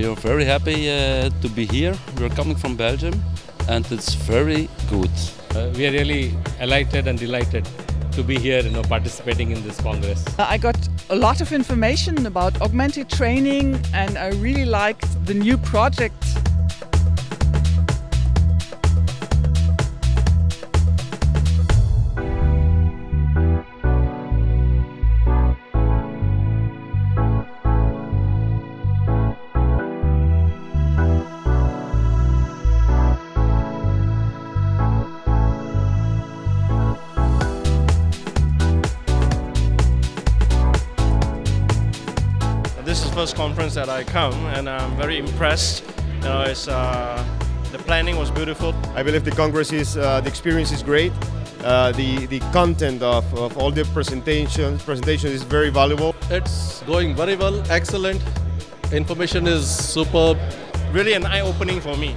are very happy to be here. We're coming from Belgium and it's very good. We are really elated and delighted to be here, participating in this Congress. I got a lot of information about augmented training and I really liked the new project. This is the first conference that I come and I'm very impressed. The planning was beautiful. I believe the Congress the experience is great. The content of all the presentation is very valuable. It's going very well, excellent. Information is superb. Really an eye-opening for me.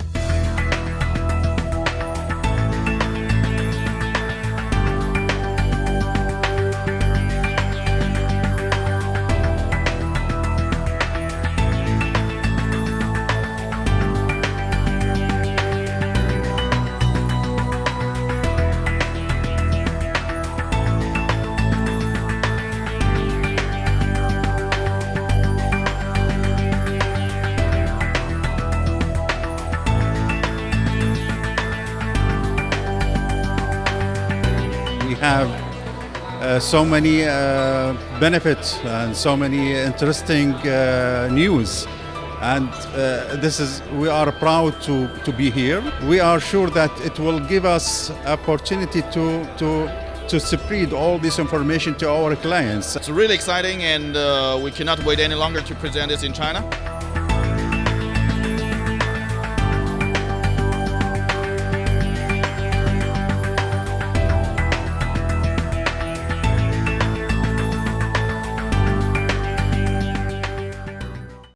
We have so many benefits and so many interesting news, and we are proud to be here. We are sure that it will give us opportunity to spread all this information to our clients. It's really exciting and we cannot wait any longer to present this in China.